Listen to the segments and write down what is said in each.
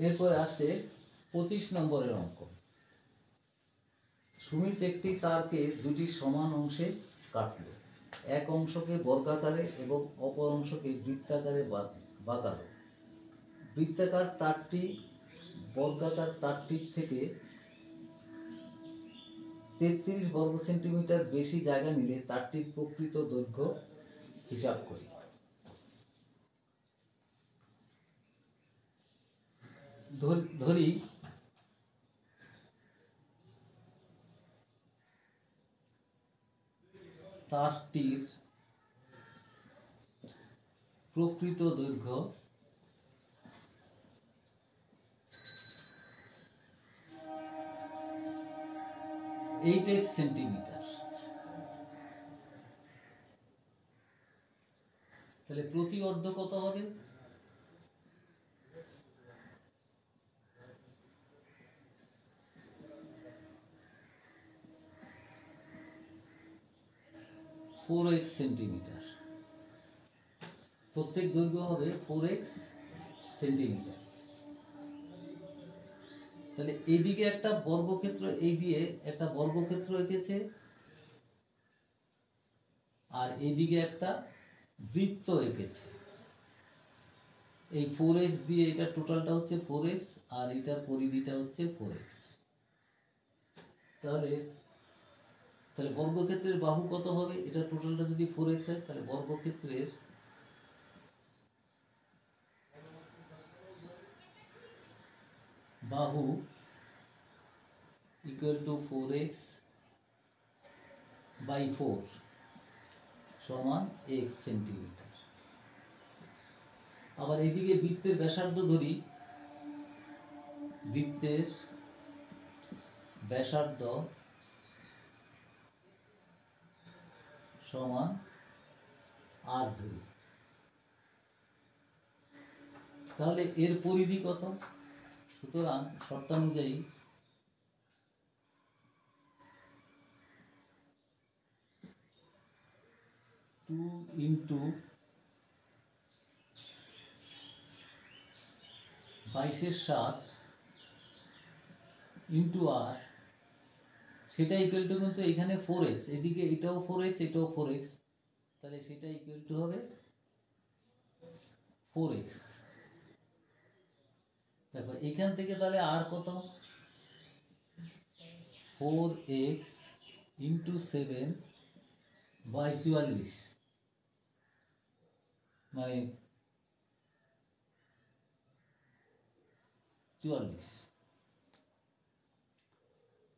এরপরে আসছে 25 নম্বরের অঙ্ক। সুমিত একটি তারকে দুটি সমান অংশে কাটল। এক অংশকে বর্গাকারে এবং অপর অংশকে বৃত্তাকারে বাঁকালো। বৃত্তাকার তারটি বর্গাকার তারটির থেকে 33 বর্গ সেন্টিমিটার বেশি জায়গা নিলে তারটির প্রকৃত দৈর্ঘ্য হিসাব করি। ধরি তারটির প্রকৃত দৈর্ঘ্য 8x সেন্টিমিটার। তাহলে প্রতি অর্ধ কত হবে? Four x centimetre. প্রত্যেক দৈর্ঘ্য হবে 4x সেন্টিমিটার। তাহলে এইদিকে একটা বর্গক্ষেত্র, এই দিয়ে একটা বর্গক্ষেত্র এঁকেছে, আর এইদিকে একটা বৃত্ত এঁকেছে। এই 4x দিয়ে এটা টোটালটা হচ্ছে 4x, আর এটার পরিধিটা হচ্ছে 4x। তাহলে বর্গক্ষেত্রের বাহু কত হবে? এটা টোটালটা যদি 4x হয়, তাহলে বর্গক্ষেত্রের বাহু ইকুয়াল টু 4x বাই 4 সমান x সেন্টিমিটার। আবার এদিকে বৃত্তের ব্যাসার্ধ ধরি। বৃত্তের ব্যাসার্ধ সমান r ধরি। তাহলে এর পরিধি কত? সুতরাং শর্তানুযায়ী টু ইন্টু 22/7 ইন্টু আর, সেটা ইকুয়াল টু কিন্তু এখানে 4x, এদিকে এটাও 4x এটাও 4x, তাহলে সেটা ইকুয়াল টু হবে 4x। দেখো এখান থেকে তাহলে আর কত? 4x ইন্টু 7 বাই 44, মানে 44।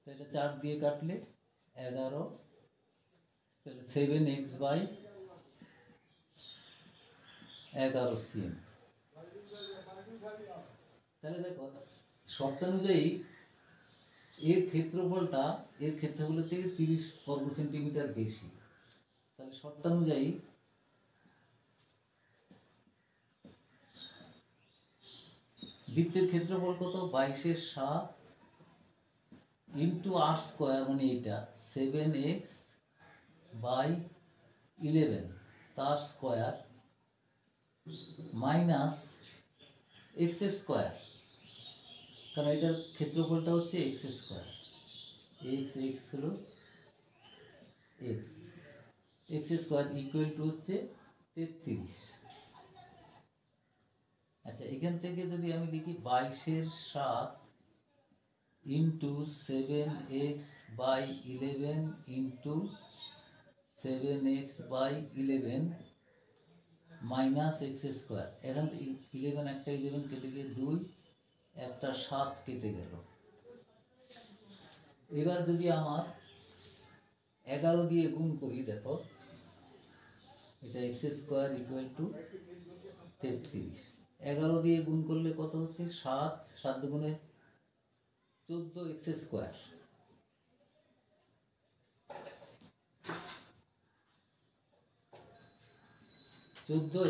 এটা 4 দিয়ে কাটলে 11, তাহলে 7x বাই 11 cm। তাহলে দেখো শর্তানুযায়ী এর ক্ষেত্রফলটা এর ক্ষেত্রফলের থেকে 30 বর্গ সেন্টিমিটার বেশি। তাহলে শর্তানুযায়ী বৃত্তের ক্ষেত্রফল কত? 22/7 ইন্টু আর স্কোয়ার, মানে এটা 7x বাই 11 তার স্কোয়ার মাইনাস এক্স স্কোয়ার, কারণ এটার ক্ষেত্রফলটা হচ্ছে এক্স স্কোয়ার। এক্স এক্স হলো x, x square equal to হচ্ছে 33। আচ্ছা, এখান থেকে যদি আমি লিখি 22/7 into 7x by 11 into 7x by 11 minus x square. এখান থেকে 11 একটা 11 কেটে গিয়ে 2, একটা 7 কেটে গেল। এবার যদি আমার 11 দিয়ে গুণ করি, দেখো এটা এক্স স্কোয়ার ইকুয়াল টু 33। 11 দিয়ে গুণ করলে কত হচ্ছে? 7, 7 দুগুণে 14x square.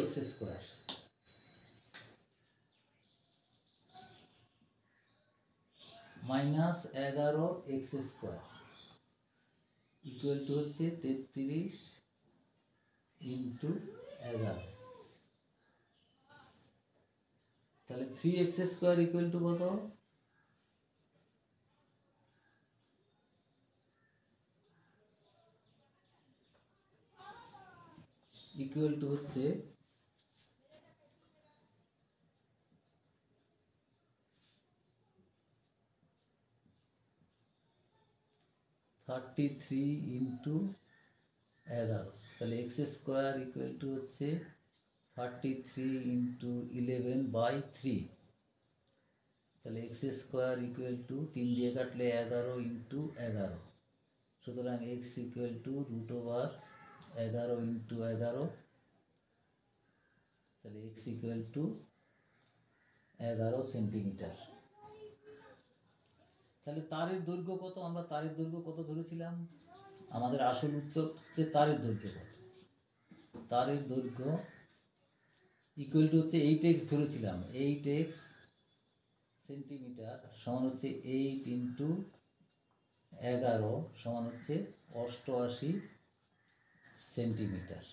x square minus 11x square equal to হচ্ছে 33 ইন্টু 11। তাহলে 3x² ইকুয়াল টু কত? ইকুয়াল টু হচ্ছে 33 ইন্টু 11। তাহলে x² ইকুয়াল টু হচ্ছে 33 ইন্টু 11/3। তাহলে x² ইকুয়াল টু 3 দিয়ে কাটলে 11 ইন্টু 11। সুতরাং x ইকুয়াল টু √11 ইন্টু 11। তাহলে x ইকুয়াল টু 11 সেন্টিমিটার। তাহলে তারের দৈর্ঘ্য কত? আমরা তারের দৈর্ঘ্য কত ধরেছিলাম? আমাদের আসল উত্তর হচ্ছে তারের দৈর্ঘ্য কত। তারের দৈর্ঘ্য ইকুয়াল টু হচ্ছে 8x ধরেছিলাম। 8x সেন্টিমিটার সমান হচ্ছে 8 ইন্টু 11 সমান হচ্ছে 88 সেন্টিমিটার।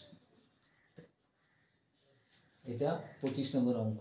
এটা 25 নম্বর অঙ্ক।